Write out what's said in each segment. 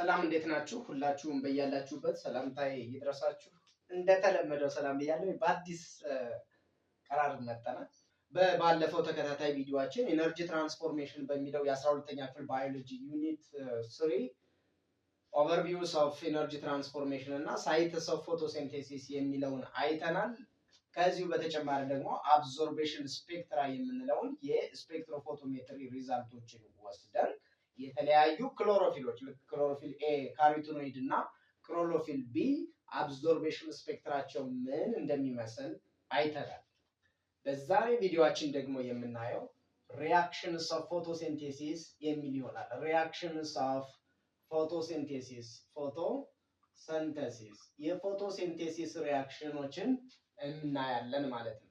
ሰላም እንዴት ናችሁ? ሁላችሁም በያላችሁበት ሰላምታዬ ይድረሳችሁ። እንደተለመደው ሰላም ብያለሁ። በአዲስ ቀራር መጥተናል። ባለፈው ተከታታይ ቪዲዮአችን ኤነርጂ ትራንስፎርሜሽን በሚለው የ12ኛ ክፍል ባዮሎጂ ዩኒት 3 ኦቨርቪውስ ኦፍ ኤነርጂ ትራንስፎርሜሽን እና ሳይንስ ኦፍ ፎቶሲንቴሲስ የሚለውን አይተናል። ከዚሁ በተጨማሪ ደግሞ አብዞርቤሽን ስፔክትራ የምንለውን የስፔክትሮፎቶሜትሪ ሪዛልቶችን ወስደን የተለያዩ ክሎሮፊሎች ክሎሮፊል ኤ ካሮቲኖይድ እና ክሎሮፊል ቢ አብዞርቤሽን ስፔክትራቸው ምን እንደሚመስል አይተናል። በዛሬ ቪዲዮአችን ደግሞ የምናየው ሪአክሽንስ ኦፍ ፎቶሲንቴሲስ የሚል ይሆናል። ሪአክሽንስ ኦፍ ፎቶሲንቴሲስ ፎቶሲንቴሲስ የፎቶሲንቴሲስ ሪአክሽኖችን እናያለን ማለት ነው።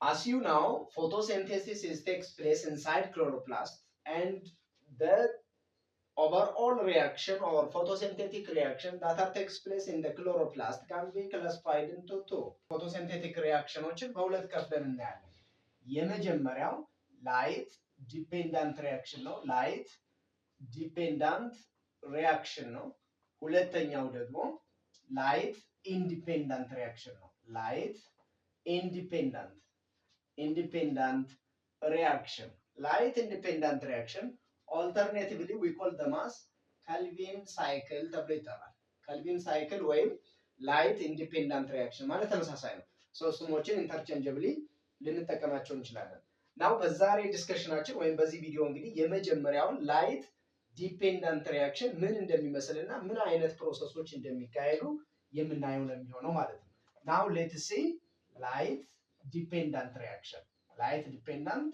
As you know, photosynthesis takes place inside chloroplast and the overall reaction or photosynthetic reaction that takes place in the chloroplast can be classified into two. Photosynthetic reactionዎችን በሁለት ከፍለን እናያለን። የመጀመሪያው light dependent reaction ነው። light dependent reaction ነው። ሁለተኛው ደግሞ light independent reaction ነው። light independent reaction. Light independent reaction alternatively we call them as Calvin cycle ተብሎ ይጠራል። Calvin cycle ወይም light independent reaction ማለት ተመሳሳይ ነው። ሶስት ስሞችን ኢንተርቼንጀብሊ ልንጠቀማቸው እንችላለን። ናው በዛሬ ዲስከሽናችን ወይም በዚህ ቪዲዮ እንግዲህ የመጀመሪያውን light dependent reaction ምን እንደሚመስልና ምን አይነት ፕሮሰሶች እንደሚካሄዱ የምናየው ነው የሚሆነው ማለት ነው። ናው ሌትስ ሲ light dependent reaction. Light dependent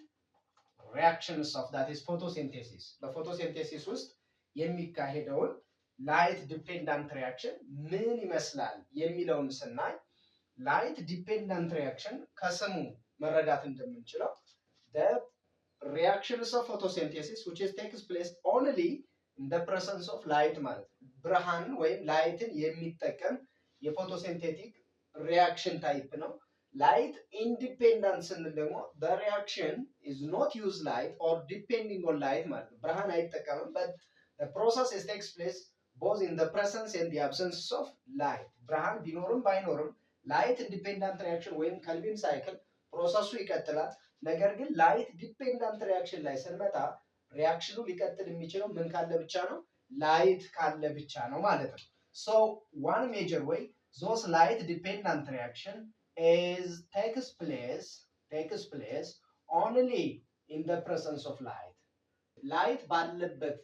reactions of that is photosynthesis. በፎቶሲንቴሲስ ውስጥ የሚካሄደውን light dependent reaction ምን ይመስላል የሚለውን ስናይ light dependent reaction ከስሙ መረዳት እንደምንችለው the reactions of photosynthesis which takes place only in the presence of light ማለት ነው። ብርሃንን ወይም ላይትን የሚጠቀም የፎቶሲንቴቲክ ሪአክሽን ታይፕ ነው። Light independent ስንል ደግሞ the reaction is not use light or depending on light ማለት ነው። ብርሃን አይጠቀምም but the process takes place both in the presence and the absence of light. ብርሃን ቢኖርም ባይኖርም light independent reaction ወይም Calvin cycle ፕሮሰሱ ይቀጥላል። ነገር ግን light dependent reaction ላይ ስንመጣ ሪአክሽኑ ሊቀጥል የሚችለው ምን ካለ ብቻ ነው? light ካለ ብቻ ነው ማለት ነው። So one major way those light dependent reaction takes place only in the presence of light. Light ባለበት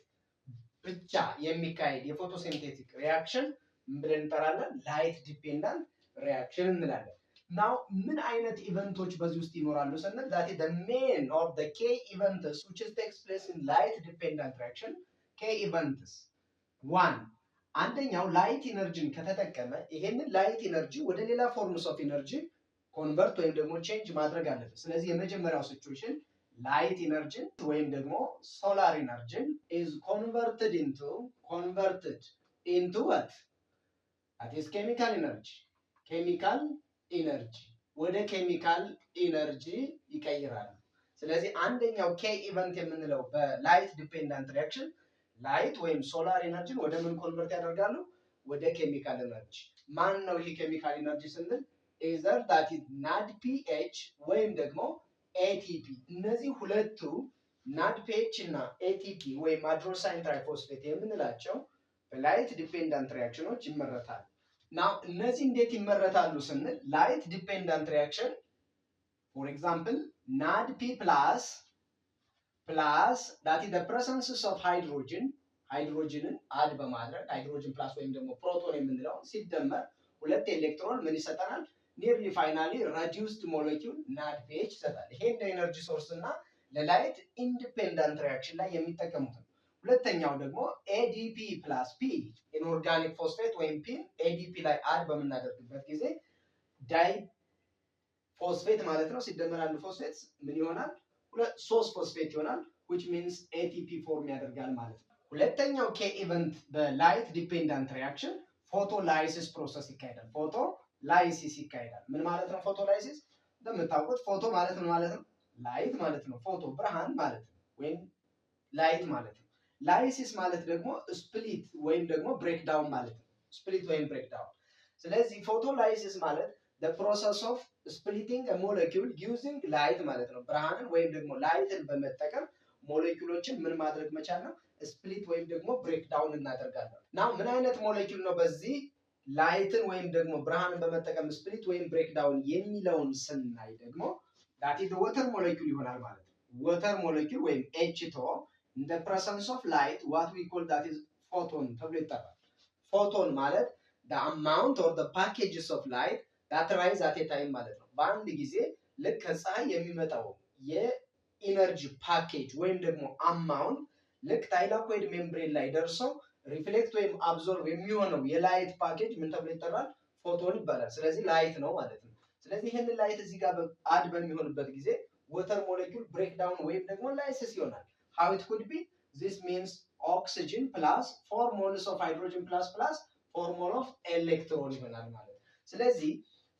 ብቻ የሚካሄድ የፎቶሲንቴቲክ ሪአክሽን ብለን እንጠራለን ላይት ዲፔንዳንት ሪአክሽን እንላለን። ናው ምን አይነት ኢቨንቶች በዚህ ውስጥ ይኖራሉ ስንል that is the main or the key events which takes place in light dependent reaction. key events 1 አንደኛው ላይት ኢነርጂን ከተጠቀመ ይሄንን ላይት ኢነርጂ ወደ ሌላ ፎርምስ ኦፍ ኢነርጂ ኮንቨርት ወይም ደግሞ ቼንጅ ማድረግ አለበት። ስለዚህ የመጀመሪያው ሲቹዌሽን ላይት ኢነርጂን ወይም ደግሞ ሶላር ኢነርጂን is converted into what? that is chemical energy ወደ ኬሚካል ኢነርጂ ይቀይራሉ። ስለዚህ አንደኛው ኬ ኢቨንት የምንለው በላይት ዲፔንዳንት ሪአክሽን ላይት ወይም ሶላር ኢነርጂን ወደ ምን ኮንቨርት ያደርጋሉ? ወደ ኬሚካል ኢነርጂ። ማን ነው ይሄ ኬሚካል ኢነርጂ ስንል either that is NADPH ወይም ደግሞ ATP። እነዚህ ሁለቱ NADPH እና ATP ወይም አድሮሳይን ትራይፎስፌት የምንላቸው በላይት ዲፔንዳንት ሪአክሽኖች ይመረታሉ። ናው እነዚህ እንዴት ይመረታሉ ስንል ላይት ዲፔንዳንት ሪአክሽን for example NADP plus that is the presence of ሃይድሮጅንን አድ በማድረግ ሃይድሮጅን ፕላስ ወይም ደግሞ ፕሮቶን የምንለው ሲደመር ሁለት ኤሌክትሮን ምን ይሰጠናል? ኒርሊ ፋይናሊ reduced molecule NADPH ይሰጣል። ይሄ እንደ ኤነርጂ ሶርስ እና ለላይት ኢንዲፔንዳንት ሪአክሽን ላይ የሚጠቀሙት ነው። ሁለተኛው ደግሞ ADP plus P ኢንኦርጋኒክ ፎስፌት ወይም ፒ ADP ላይ አድ በምናደርግበት ጊዜ ዳይ ፎስፌት ማለት ነው ሲደመር አንድ ፎስፌት ምን ይሆናል? ሶስት ፎስፌት ይሆናል which means ATP ፎርም ያደርጋል ማለት ነው። ሁለተኛው ኬ ኢቨንት በላይት ዲፔንዳንት ሪአክሽን ፎቶላይሲስ ፕሮሰስ ይካሄዳል። ፎቶላይሲስ ይካሄዳል። ምን ማለት ነው ፎቶላይሲስ? እንደምታውቁት ፎቶ ማለት ነው ማለት ነው ላይት ማለት ነው። ፎቶ ብርሃን ማለት ነው ወይም ላይት ማለት ነው። ላይሲስ ማለት ደግሞ ስፕሊት ወይም ደግሞ ብሬክዳውን ማለት ነው። ስፕሊት ወይም ብሬክዳውን። ስለዚህ ፎቶላይሲስ ማለት the process of splitting a molecule using light ማለት ነው። ብርሃንን ወይም ደግሞ ላይትን በመጠቀም ሞሌኪውሎችን ምን ማድረግ መቻል ነው? ስፕሊት ወይም ደግሞ ብሬክዳውን እናደርጋለን። ናው ምን አይነት ሞሌኪውል ነው በዚህ ላይትን ወይም ደግሞ ብርሃንን በመጠቀም ስፕሊት ወይም ብሬክዳውን የሚለውን ስናይ ደግሞ that is the water molecule ይሆናል ማለት ነው። water molecule ወይም H2O in the presence of light what we call that is photon ተብሎ ይጠራል። ፎቶን ማለት the amount or the packages of light that rise at a time ማለት ነው። በአንድ ጊዜ ልክ ከፀሐይ የሚመጣው የኢነርጂ ፓኬጅ ወይም ደግሞ አማውንት ልክ ታይላኮይድ ሜምብሬን ላይ ደርሶ ሪፍሌክት ወይም አብዞርብ የሚሆነው የላይት ፓኬጅ ምን ተብሎ ይጠራል? ፎቶን ይባላል። ስለዚህ ላይት ነው ማለት ነው። ስለዚህ ይህንን ላይት እዚህ ጋር አድ በሚሆንበት ጊዜ ወተር ሞሌኪውል ብሬክዳውን ወይም ደግሞ ላይሲስ ይሆናል። how it could be this means oxygen plus 4 moles of hydrogen plus 4 mole of electron ይሆናል ማለት ነው። ስለዚህ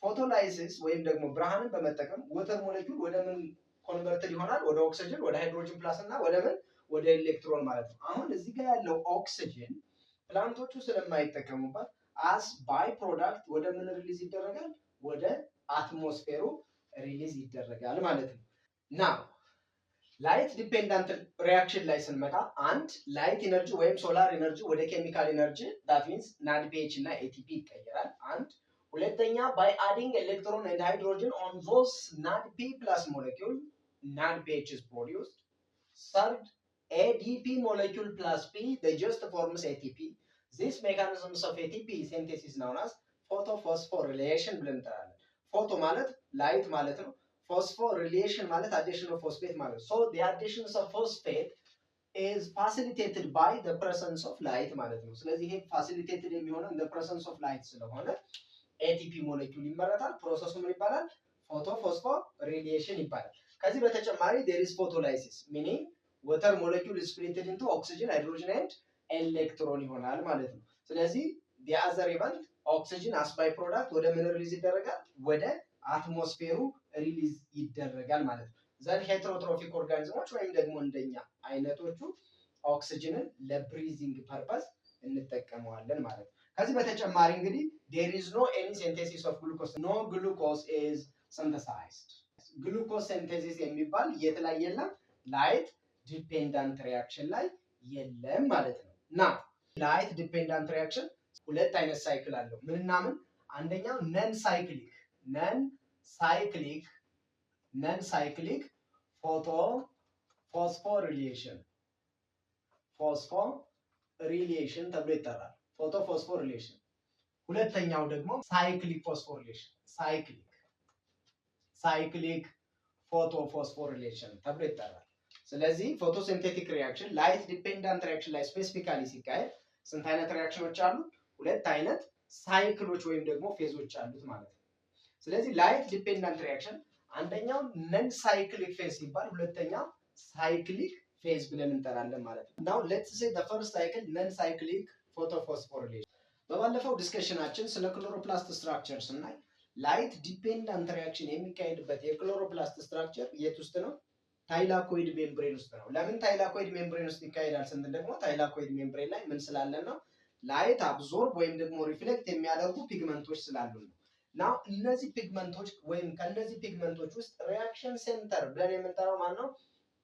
ፎቶላይሲስ ወይም ደግሞ ብርሃንን በመጠቀም ወተር ሞሌኪውል ወደ ምን ኮንቨርትድ ይሆናል? ወደ ኦክሲጅን፣ ወደ ሃይድሮጅን ፕላስ እና ወደ ምን ወደ ኤሌክትሮን ማለት ነው። አሁን እዚህ ጋር ያለው ኦክሲጅን ፕላንቶቹ ስለማይጠቀሙበት አስ ባይ ፕሮዳክት ወደ ምን ሪሊዝ ይደረጋል? ወደ አትሞስፌሩ ሪሊዝ ይደረጋል ማለት ነው። ናው ላይት ዲፔንዳንት ሪያክሽን ላይ ስንመጣ አንድ ላይት ኢነርጂ ወይም ሶላር ኢነርጂ ወደ ኬሚካል ኢነርጂ ዳት ሚንስ ናድፒኤች እና ኤቲፒ ይቀየራል። አንድ ሁለተኛ ባይ አዲንግ ኤሌክትሮን ኤንድ ሃይድሮጅን ኦን ዞስ ናድፒ ፕላስ ሞለኪውል ናድፒኤች ኢዝ ፕሮዲውስድ። ሰርድ ADP molecule plus P they just forms ATP. This mechanisms of ATP synthesis known as photophosphorylation ብለን እንጠራለን። ፎቶ ማለት ላይት ማለት ነው። ፎስፎሪሌሽን ማለት addition of phosphate ማለት ነው። So the addition of phosphate is facilitated by the presence of light ማለት ነው። ስለዚህ ይሄ facilitated የሚሆነው in the presence of light ስለሆነ ATP molecule ይመረታል። ፕሮሰሱ ምን ይባላል? ፎቶፎስፎሪሌሽን ይባላል። ከዚህ በተጨማሪ there is photolysis meaning water molecule is split into oxygen, hydrogen and electron ይሆናል ማለት ነው። ስለዚህ the other event oxygen as by product ወደ ምን ሪሊዝ ይደረጋል? ወደ አትሞስፌሩ ሪሊዝ ይደረጋል ማለት ነው። ዘን ሄትሮትሮፊክ ኦርጋኒዝሞች ወይም ደግሞ እንደኛ አይነቶቹ ኦክሲጅንን ለብሪዚንግ ፐርፐስ እንጠቀመዋለን ማለት ነው። ከዚህ በተጨማሪ እንግዲህ there is no any synthesis of glucose. No glucose is synthesized. ግሉኮስ ሲንቴሲስ የሚባል የት ላይ የለም? ላይት ዲፔንዳንት ሪያክሽን ላይ የለም ማለት ነው። ና ላይት ዲፔንዳንት ሪያክሽን ሁለት አይነት ሳይክል አለው። ምንና ምን? አንደኛው ነን ሳይክሊክ ፎቶ ፎስፎሪሌሽን ተብሎ ይጠራል። ፎቶ ፎስፎሪሌሽን። ሁለተኛው ደግሞ ሳይክሊክ ፎስፎሪሌሽን ሳይክሊክ ፎቶ ፎስፎሪሌሽን ተብሎ ይጠራል። ስለዚህ ፎቶሲንቴቲክ ሪያክሽን ላይት ዲፔንዳንት ሪያክሽን ላይ ስፔሲፊካሊ ሲካሄድ ስንት አይነት ሪያክሽኖች አሉ? ሁለት አይነት ሳይክሎች ወይም ደግሞ ፌዞች አሉት ማለት ነው። ስለዚህ ላይት ዲፔንዳንት ሪያክሽን አንደኛው ነን ሳይክሊክ ፌዝ ሲባል ሁለተኛው ሳይክሊክ ፌዝ ብለን እንጠራለን ማለት ነው። ናው ሌትስ ሴ ዘ ፈርስት ሳይክል ነን ሳይክሊክ ፎቶፎስፎሪሌሽን። በባለፈው ዲስከሽናችን ስለ ክሎሮፕላስት ስትራክቸር ስናይ ላይት ዲፔንዳንት ሪያክሽን የሚካሄድበት የክሎሮፕላስት ስትራክቸር የት ውስጥ ነው? ታይላኮይድ ሜምብሬን ውስጥ ነው። ለምን ታይላኮይድ ሜምብሬን ውስጥ ይካሄዳል ስንል ደግሞ ታይላኮይድ ሜምብሬን ላይ ምን ስላለን ነው? ላይት አብዞርብ ወይም ደግሞ ሪፍሌክት የሚያደርጉ ፒግመንቶች ስላሉ ነው። ናው እነዚህ ፒግመንቶች ወይም ከነዚህ ፒግመንቶች ውስጥ ሪያክሽን ሴንተር ብለን የምንጠራው ማን ነው?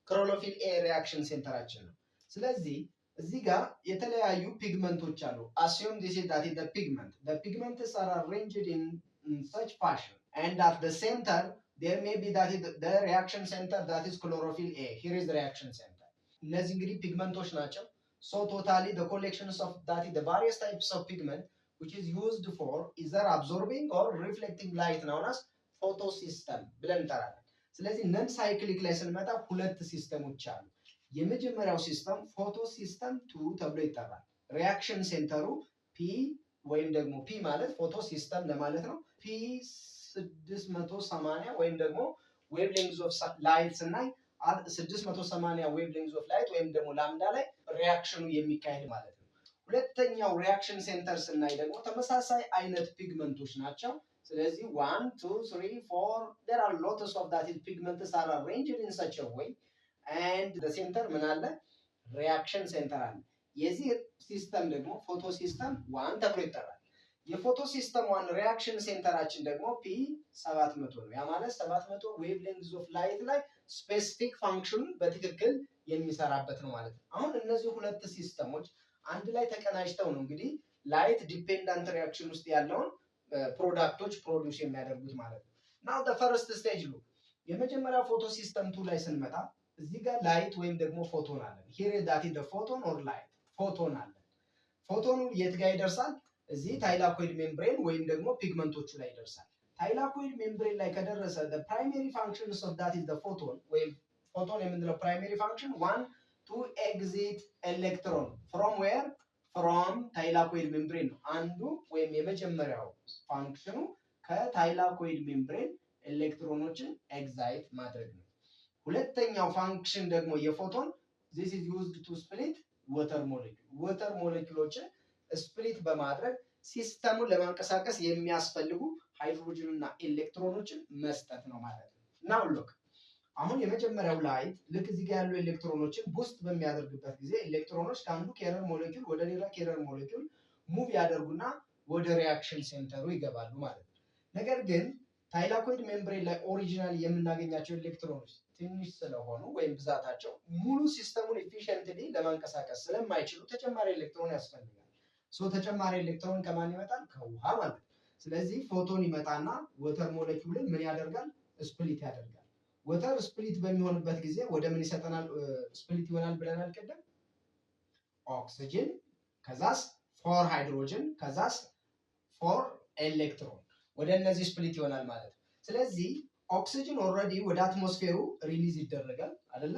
ክሎሮፊል ኤ ሪያክሽን ሴንተራችን ነው። ስለዚህ እዚህ ጋር የተለያዩ ፒግመንቶች አሉ። assume this is that is the pigment. The pigments are arranged in such fashion and at the center there may be that is the reaction center that is chlorophyll A. Here is the reaction center. እነዚህ እንግዲህ ፒግመንቶች ናቸው። So totally the collections of that is the various types of pigment which is used for either absorbing or reflecting light known as photosystem ብለን እንጠራለን። ስለዚህ ነን ሳይክሊክ ላይ ስንመጣ ሁለት ሲስተሞች አሉ። የመጀመሪያው ሲስተም ፎቶ ሲስተም 2 ተብሎ ይጠራል። ሪያክሽን ሴንተሩ ፒ ወይም ደግሞ ፒ ማለት ፎቶ ሲስተም ለማለት ነው። ፒ 680 ወይም ደግሞ ዌቭ ሌንግዝ ኦፍ ላይት ስናይ 680 ዌቭ ሌንግዝ ኦፍ ላይት ወይም ደግሞ ላምዳ ላይ ሪያክሽኑ የሚካሄድ ማለት ነው። ሁለተኛው ሪያክሽን ሴንተር ስናይ ደግሞ ተመሳሳይ አይነት ፒግመንቶች ናቸው። ስለዚህ 1 2 3 4 there are lots of that pigments are arranged in such a way and the center ምን አለ? ሪያክሽን ሴንተር አለ። የዚህ ሲስተም ደግሞ ፎቶ ሲስተም 1 ተብሎ ይጠራል። የፎቶ ሲስተም 1 ሪያክሽን ሴንተራችን ደግሞ P700 ነው። ያ ማለት 700 ዌቭ ሌንግዝ ኦፍ ላይት ላይ ስፔሲፊክ ፋንክሽኑን በትክክል የሚሰራበት ነው ማለት ነው። አሁን እነዚህ ሁለት ሲስተሞች አንድ ላይ ተቀናጅተው ነው እንግዲህ ላይት ዲፔንዳንት ሪያክሽን ውስጥ ያለውን ፕሮዳክቶች ፕሮዲውስ የሚያደርጉት ማለት ነው። ናው ዘ ፈርስት ስቴጅ ነው። የመጀመሪያ ፎቶ ሲስተም 2 ላይ ስንመጣ እዚህ ጋር ላይት ወይም ደግሞ ፎቶን አለን። ሂር ዳት ኢዝ ዘ ፎቶን ኦር ላይት ፎቶን አለን። ፎቶኑ የት ጋር ይደርሳል? እዚህ ታይላኮይድ ሜምብሬን ወይም ደግሞ ፒግመንቶቹ ላይ ይደርሳል። ታይላኮይድ ሜምብሬን ላይ ከደረሰ the primary functions of that is the photon ወይም ፎቶን የምንለው primary function one to exit electron from where from ታይላኮይድ ሜምብሬን ነው። አንዱ ወይም የመጀመሪያው ፋንክሽኑ ከታይላኮይድ ሜምብሬን ኤሌክትሮኖችን ኤግዛይት ማድረግ ነው። ሁለተኛው ፋንክሽን ደግሞ የፎቶን this is used to split water molecule water moleculeዎችን ስፕሊት በማድረግ ሲስተሙን ለማንቀሳቀስ የሚያስፈልጉ ሃይድሮጅን እና ኤሌክትሮኖችን መስጠት ነው ማለት ነው። ናው ሉክ አሁን የመጀመሪያው ላይት ልክ እዚህ ጋር ያሉ ኤሌክትሮኖችን ቡስት በሚያደርግበት ጊዜ ኤሌክትሮኖች ከአንዱ ኬረር ሞሌኪውል ወደ ሌላ ኬረር ሞሌኪውል ሙቭ ያደርጉና ወደ ሪያክሽን ሴንተሩ ይገባሉ ማለት ነው። ነገር ግን ታይላኮይድ ሜምብሬን ላይ ኦሪጂናል የምናገኛቸው ኤሌክትሮኖች ትንሽ ስለሆኑ ወይም ብዛታቸው ሙሉ ሲስተሙን ኤፊሽንትሊ ለማንቀሳቀስ ስለማይችሉ ተጨማሪ ኤሌክትሮን ያስፈልጋል። ተጨማሪ ኤሌክትሮን ከማን ይመጣል? ከውሃ ማለት ነው። ስለዚህ ፎቶን ይመጣና ወተር ሞሌኪውልን ምን ያደርጋል? ስፕሊት ያደርጋል። ወተር ስፕሊት በሚሆንበት ጊዜ ወደ ምን ይሰጠናል? ስፕሊት ይሆናል ብለናል ቅድም። ኦክሲጅን፣ ከዛስ ፎር ሃይድሮጅን፣ ከዛስ ፎር ኤሌክትሮን ወደ እነዚህ ስፕሊት ይሆናል ማለት ነው። ስለዚህ ኦክሲጅን ኦልሬዲ ወደ አትሞስፌሩ ሪሊዝ ይደረጋል አይደለ?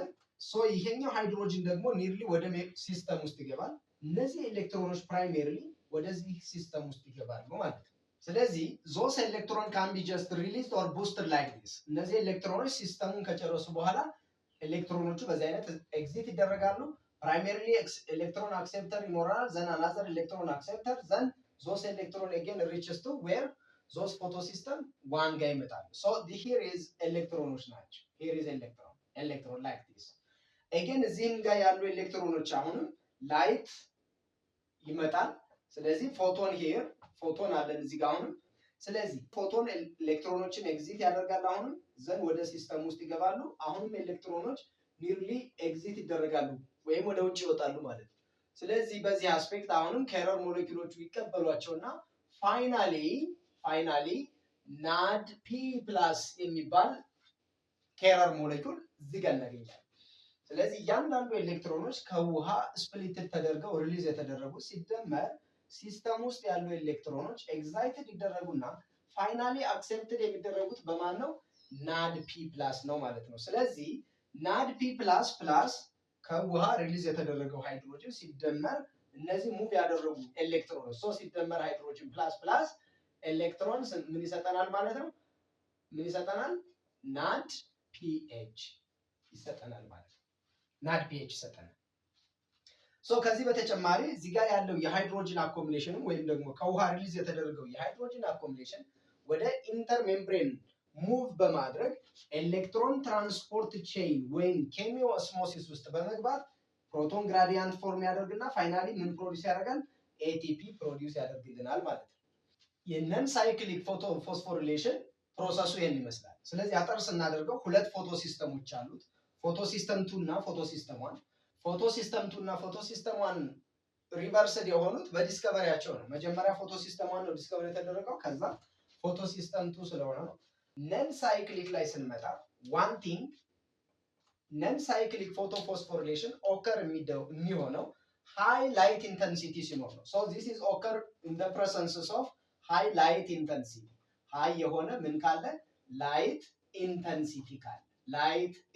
ይሄኛው ሃይድሮጅን ደግሞ ኒርሊ ወደ ሲስተም ውስጥ ይገባል። እነዚህ ኤሌክትሮኖች ፕራይሜሪሊ ወደዚህ ሲስተም ውስጥ ይገባሉ ማለት ነው። ስለዚህ ዞስ ኤሌክትሮን ካን ቢ ጀስት ሪሊዝድ ኦር ቡስትድ ላይክ ዲስ። እነዚህ ኤሌክትሮኖች ሲስተሙን ከጨረሱ በኋላ ኤሌክትሮኖቹ በዚህ አይነት ኤግዚት ይደረጋሉ። ፕራይሜሪሊ ኤሌክትሮን አክሴፕተር ይኖራል፣ ዘን አናዘር ኤሌክትሮን አክሴፕተር፣ ዘን ዞስ ኤሌክትሮን አጌን ሪችስ ቱ ዌር ዞስ ፎቶ ሲስተም 1 ጋር ይመጣሉ። ሂር ኢዝ ኤሌክትሮኖች ናቸው። ሂር ኢዝ ኤሌክትሮን ላይክ ዲስ። አጌን እዚህም ጋር ያሉ ኤሌክትሮኖች አሁንም ላይት ይመጣል። ስለዚህ ፎቶን ሂር ፎቶን አለን እዚህ ጋር አሁንም። ስለዚህ ፎቶን ኤሌክትሮኖችን ኤግዚት ያደርጋል አሁንም፣ ዘን ወደ ሲስተም ውስጥ ይገባሉ። አሁንም ኤሌክትሮኖች ኒርሊ ኤግዚት ይደረጋሉ ወይም ወደ ውጭ ይወጣሉ ማለት ነው። ስለዚህ በዚህ አስፔክት አሁንም ኬረር ሞሌኪውሎቹ ይቀበሏቸውና ፋይናሊ ናድ ፒ ፕላስ የሚባል ኬረር ሞሌኪውል እዚህ ጋር እናገኛለን። ስለዚህ እያንዳንዱ ኤሌክትሮኖች ከውሃ ስፕሊትድ ተደርገው ሪሊዝ የተደረጉ ሲደመር ሲስተም ውስጥ ያሉ ኤሌክትሮኖች ኤግዛይትድ ይደረጉና ፋይናሊ አክሴፕትድ የሚደረጉት በማን ነው? ናድ ፒ ፕላስ ነው ማለት ነው። ስለዚህ ናድ ፒ ፕላስ ፕላስ ከውሃ ሪሊዝ የተደረገው ሃይድሮጅን ሲደመር እነዚህ ሙቭ ያደረጉ ኤሌክትሮኖች ሲደመር ሃይድሮጅን ፕላስ ፕላስ ኤሌክትሮን ምን ይሰጠናል ማለት ነው? ምን ይሰጠናል? ናድ ፒኤች ይሰጠናል ማለት ነው። ናድ ፒኤች ይሰጠናል። ከዚህ በተጨማሪ እዚህ ጋር ያለው የሃይድሮጅን አኮሙሌሽን ወይም ደግሞ ከውሃ ሪሊዝ የተደረገው የሃይድሮጅን አኮሙሌሽን ወደ ኢንተር ሜምብሬን ሙቭ በማድረግ ኤሌክትሮን ትራንስፖርት ቼይን ወይም ኬሚዮ ኦስሞሲስ ውስጥ በመግባት ፕሮቶን ግራዲያንት ፎርም ያደርግና ፋይናሊ ምን ፕሮዲውስ ያደርጋል? ኤቲፒ ፕሮዲውስ ያደርግልናል ማለት ነው። የነን ሳይክሊክ ፎቶ ፎስፎሪሌሽን ፕሮሰሱ ይሄን ይመስላል። ስለዚህ አጠር ስናደርገው ሁለት ፎቶ ሲስተሞች አሉት። ፎቶ ሲስተም 2 እና ፎቶ ሲስተም 1። ፎቶ ሲስተም 2 እና ፎቶ ሲስተም 1 ሪቨርስድ የሆኑት በዲስከቨሪያቸው ነው። መጀመሪያ ፎቶ ሲስተም 1 ነው ዲስከቨሪ የተደረገው፣ ከዛ ፎቶ ሲስተም 2 ስለሆነ ነው። ነን ሳይክሊክ ላይ ስንመጣ ዋን ቲንግ ነን ሳይክሊክ ፎቶ ፎስፎሪሌሽን ኦከር የሚሆነው ሃይ ላይት ኢንተንሲቲ ሲኖር ነው። ዚስ ኢዝ ኦከር ኢን ዘ ፕሬዘንስ ኦፍ ሃይ ላይት ኢንተንሲቲ። ሃይ የሆነ ምን ካለ? ላይት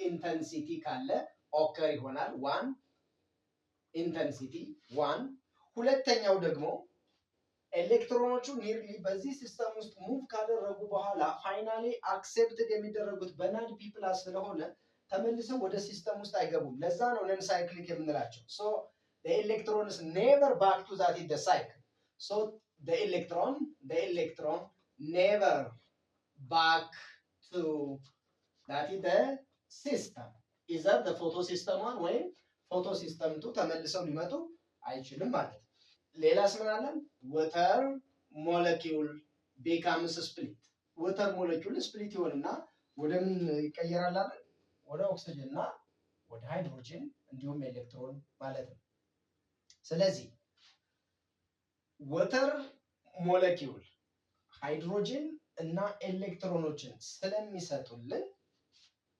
ኢንተንሲቲ ካለ ኦከር ይሆናል። ዋን ኢንተንሲቲ ዋን። ሁለተኛው ደግሞ ኤሌክትሮኖቹ ኒርሊ በዚህ ሲስተም ውስጥ ሙቭ ካደረጉ በኋላ ፋይናሊ አክሴፕትድ የሚደረጉት በናድ ፒ ፕላስ ስለሆነ ተመልሰው ወደ ሲስተም ውስጥ አይገቡም። ለዛ ነው ነን ሳይክሊክ የምንላቸው። the electron is never back to that in the cycle. The electron never back to that in the system. Either the photo system 1 ወይ ፎቶ ሲስተም ቱ ተመልሰው ሊመጡ አይችልም ማለት ነው። ሌላስ ምን አለን? ወተር ሞለኪውል ቢካምስ ስፕሊት። ወተር ሞለኪውል ስፕሊት ይሆንና ወደ ምን ይቀየራል አለን? ወደ ኦክሲጅን እና ወደ ሃይድሮጅን እንዲሁም ኤሌክትሮን ማለት ነው። ስለዚህ ወተር ሞለኪውል ሃይድሮጅን እና ኤሌክትሮኖችን ስለሚሰጡልን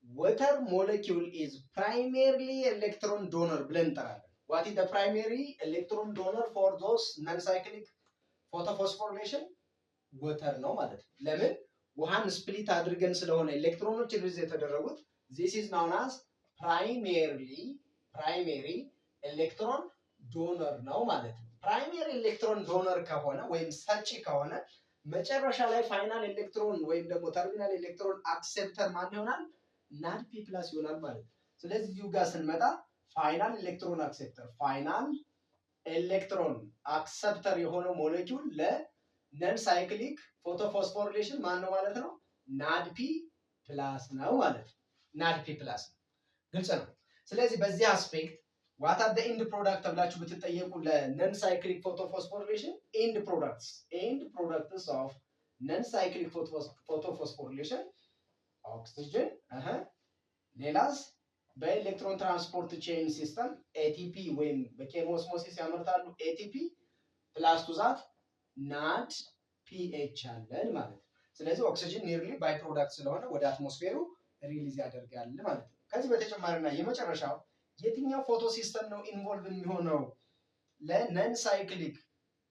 ወተር ሞለኪውል ኢዝ ፕራይሜርሊ ኤሌክትሮን ዶነር ብለን እንጠራለን። ዋት ኢዝ ዘ ፕራይሜሪ ኤሌክትሮን ዶነር ፎር ዞስ ነን ሳይክሊክ ፎቶፎስፎሪሌሽን? ወተር ነው ማለት ነው። ለምን? ውሃን ስፕሊት አድርገን ስለሆነ ኤሌክትሮኖች ሪሊዝ የተደረጉት this is known as primary ኤሌክትሮን ዶነር ነው ማለት ነው። ፕራይሜሪ ኤሌክትሮን ዶነር ከሆነ ወይም ሰጪ ከሆነ መጨረሻ ላይ ፋይናል ኤሌክትሮን ወይም ደግሞ ተርሚናል ኤሌክትሮን አክሴፕተር ማን ይሆናል? ናድ ፒ ፕላስ ይሆናል ማለት ነው። ስለዚህ እዚሁ ጋር ስንመጣ ፋይናል ኤሌክትሮን አክሴፕተር የሆነው ሞሌኪውል ለነን ሳይክሊክ ፎቶፎስፎሪሌሽን ማን ነው ማለት ነው? ናድ ፒ ፕላስ ነው ማለት ነው። ናድ ፒ ፕላስ ነው። ግልጽ ነው። ስለዚህ በዚህ አስፔክት ዋት አር ዘ ኤንድ ፕሮዳክት ተብላችሁ ብትጠየቁ ለነን ሳይክሊክ ፎቶፎስፎሪሌሽን ኤንድ ፕሮዳክትስ ኦፍ ነን ሳይክሊክ ፎቶፎስፎሪሌሽን ኦክሲጅን ሌላስ በኤሌክትሮን ትራንስፖርት ቼን ሲስተም ኤቲፒ ወይም በኬሞስሞሲስ ያመርታሉ ኤቲፒ ፕላስ ቱ ዛት ናድ ፒኤች አለን ማለት ነው። ስለዚህ ኦክሲጅን ኒርሊ ባይ ፕሮዳክት ስለሆነ ወደ አትሞስፌሩ ሪሊዝ ያደርጋል ማለት ነው። ከዚህ በተጨማሪና የመጨረሻው የትኛው ፎቶ ሲስተም ነው ኢንቮልቭ የሚሆነው ለነን ሳይክሊክ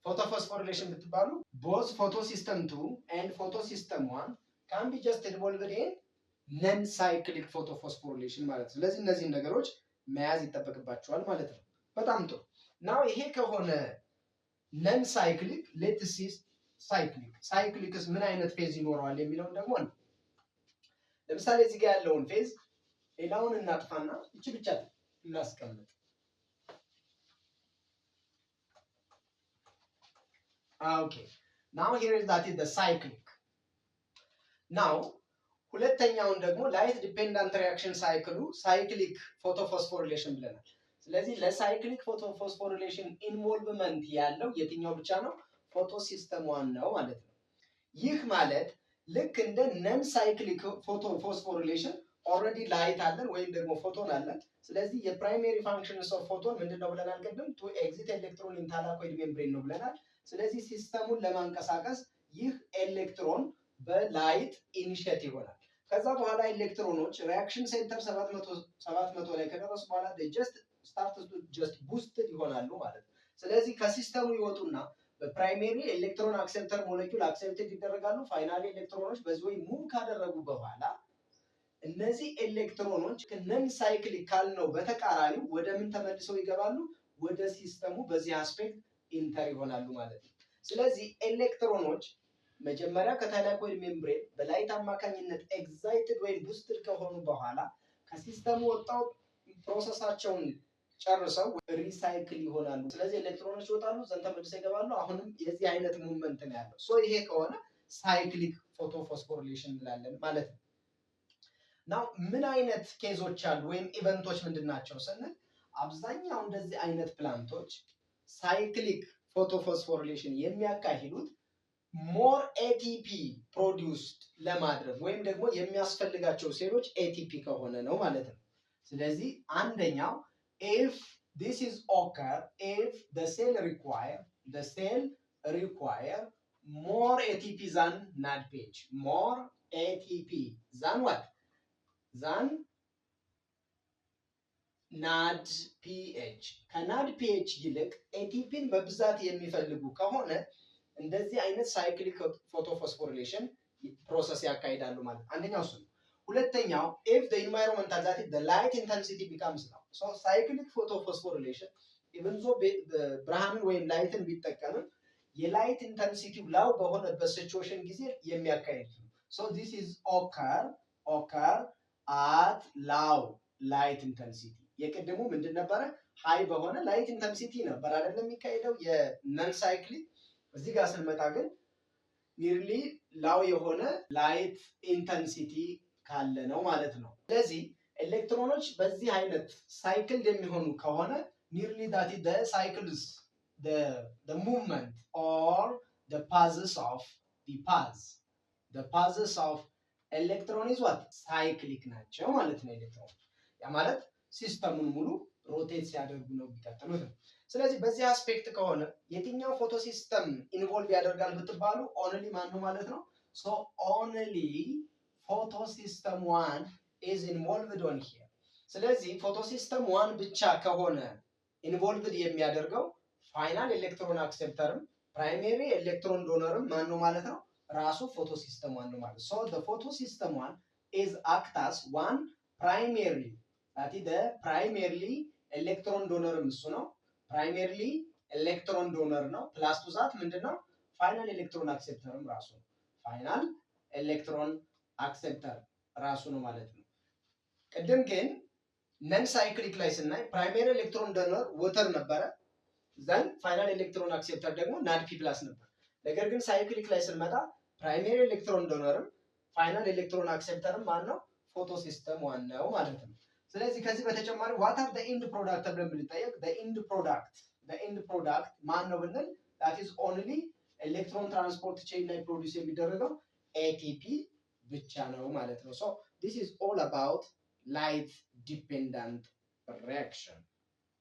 ፎቶፎስፎሪሌሽን ብትባሉ ቦዝ ፎቶ ሲስተም 2 ኤንድ ፎቶ ሲስተም 1 ካን ቢ ጀስት ኢንቮልቭድ ኢን ነን ሳይክሊክ ፎቶፎስፎሪሌሽን ማለት ነው። ስለዚህ እነዚህን ነገሮች መያዝ ይጠበቅባቸዋል ማለት ነው። በጣም ጥሩ። ናው ይሄ ከሆነ ነን ሳይክሊክ ሌትስ ሲ ሳይክሊክስ ምን አይነት ፌዝ ይኖረዋል የሚለውን ደግሞ ነው። ለምሳሌ እዚህ ጋር ያለውን ፌዝ ሌላውን እናጥፋና እቺ ብቻ እናስቀምጥ። ኦኬ ናው ሂር ኢዝ ዛት ኢዝ ዘ ሳይክሊክ። ናው ሁለተኛውን ደግሞ ላይት ዲፔንዳንት ሪአክሽን ሳይክሉ ሳይክሊክ ፎቶፎስፎሪሌሽን ብለናል። ስለዚህ ለሳይክሊክ ፎቶፎስፎሪሌሽን ኢንቮልቭመንት ያለው የትኛው ብቻ ነው? ፎቶ ሲስተም 1 ነው ማለት ነው። ይህ ማለት ልክ እንደ ነን ሳይክሊክ ፎቶፎስፎሪሌሽን ኦልሬዲ ላይት አለን ወይም ደግሞ ፎቶን አለን። ስለዚህ የፕራይሜሪ ፋንክሽንስ ኦፍ ፎቶን ምንድነው ብለናል? ቅድም ቱ ኤግዚት ኤሌክትሮን ኢን ታላኮይድ ሜምብሬን ነው ብለናል። ስለዚህ ሲስተሙን ለማንቀሳቀስ ይህ ኤሌክትሮን በላይት ኢኒሼት ይሆናል። ከዛ በኋላ ኤሌክትሮኖች ሪአክሽን ሴንተር 700 ላይ ከደረሱ በኋላ ጀስት ቡስትድ ይሆናሉ ማለት ነው። ስለዚህ ከሲስተሙ ይወጡና በፕራይሜሪ ኤሌክትሮን አክሴፕተር ሞሌኪውል አክሴፕትድ ይደረጋሉ። ፋይናሊ ኤሌክትሮኖች በዚህ ወይ ሙቭ ካደረጉ በኋላ እነዚህ ኤሌክትሮኖች ነን ሳይክሊክ ካልነው በተቃራኒው ወደ ምን ተመልሰው ይገባሉ? ወደ ሲስተሙ በዚህ አስፔክት ኢንተር ይሆናሉ ማለት ነው። ስለዚህ ኤሌክትሮኖች መጀመሪያ ከታላኮይድ ሜምብሬን በላይት አማካኝነት ኤግዛይትድ ወይም ቡስትድ ከሆኑ በኋላ ከሲስተሙ ወጣው ፕሮሰሳቸውን ጨርሰው ሪሳይክል ይሆናሉ። ስለዚህ ኤሌክትሮኖች ይወጣሉ፣ ዘንድ ተመልሰው ይገባሉ። አሁንም የዚህ አይነት ሙቭመንት ነው ያለው። ሶ ይሄ ከሆነ ሳይክሊክ ፎቶፎስፎሪሌሽን እንላለን ማለት ነው። ናው ምን አይነት ኬዞች አሉ ወይም ኢቨንቶች ምንድናቸው ስንል አብዛኛው እንደዚህ አይነት ፕላንቶች ሳይክሊክ ፎቶፎስፎሪሌሽን የሚያካሂዱት ሞር ኤቲፒ ፕሮዲውስድ ለማድረግ ወይም ደግሞ የሚያስፈልጋቸው ሴሎች ኤቲፒ ከሆነ ነው ማለት ነው። ስለዚህ አንደኛው if this is occur if the cell require more ATP than NADPH, more ATP than what? Than NADPH. ከናድፒኤች ይልቅ ኤቲፒን በብዛት የሚፈልጉ ከሆነ እንደዚህ አይነት ሳይክሊክ ፎቶፎስፎሪሌሽን ፕሮሰስ ያካሂዳሉ ማለት አንደኛው እሱ ነው። ሁለተኛው if the environmental that is the light intensity becomes low. so cyclic photophosphorylation even though ብርሃንን ወይም ላይትን ቢጠቀምም የላይት ኢንተንሲቲው ላው በሆነበት ሲቹዌሽን ጊዜ የሚያካሂድ ነው። so this is occur at low light intensity። የቅድሙ ምንድን ነበረ? ሃይ በሆነ ላይት ኢንተንሲቲ ነበር አይደለም የሚካሄደው የነን ሳይክሊክ። እዚህ ጋር ስንመጣ ግን ኒርሊ ላው የሆነ ላይት ኢንተንሲቲ ካለ ነው ማለት ነው። ስለዚህ ኤሌክትሮኖች በዚህ አይነት ሳይክል የሚሆኑ ከሆነ nearly that is the cycles the movement or the paths of the paths of electron is what cyclic ናቸው ማለት ነው። ኤሌክትሮን ያ ማለት ሲስተሙን ሙሉ ሮቴት ሲያደርጉ ነው የሚቀጥሉት ነው። ስለዚህ በዚህ አስፔክት ከሆነ የትኛው ፎቶ ሲስተም ኢንቮልቭ ያደርጋል ብትባሉ ኦንሊ ማን ነው ማለት ነው። ሶ ኦንሊ ፎቶ ሲስተም 1 is involved on here። ስለዚህ ፎቶ ሲስተም 1 ብቻ ከሆነ ኢንቮልቭድ የሚያደርገው ፋይናል ኤሌክትሮን አክሴፕተርም ፕራይሜሪ ኤሌክትሮን ዶነርም ማን ነው ማለት ነው ራሱ ፎቶ ሲስተም 1 ነው ማለት። ሶ the photo system 1 is act as one primarily that is the primarily ኤሌክትሮን ዶነርም እሱ ነው። ፕራይሜሪሊ ኤሌክትሮን ዶነር ነው። ፕላስ ቱ ዛት ምንድነው ፋይናል ኤሌክትሮን አክሴፕተርም ራሱ ነው። ፋይናል ኤሌክትሮን አክሴፕተር ራሱ ነው ማለት ነው። ቅድም ግን ነን ሳይክሊክ ላይ ስናይ ፕራይሜሪ ኤሌክትሮን ዶነር ወተር ነበረ፣ ዘን ፋይናል ኤሌክትሮን አክሴፕተር ደግሞ ናድፒ ፕላስ ነበር። ነገር ግን ሳይክሊክ ላይ ስንመጣ ፕራይሜሪ ኤሌክትሮን ዶነርም ፋይናል ኤሌክትሮን አክሴፕተርም ማን ነው ፎቶ ሲስተም 1 ነው ማለት ነው። ስለዚህ ከዚህ በተጨማሪ what are the end product ተብለን ብንጠየቅ the end product ማን ነው ብንል that is only ኤሌክትሮን ትራንስፖርት ቼን ላይ ፕሮዲዩስ የሚደረገው ATP ብቻ ነው ማለት ነው። so this is all about light dependent reaction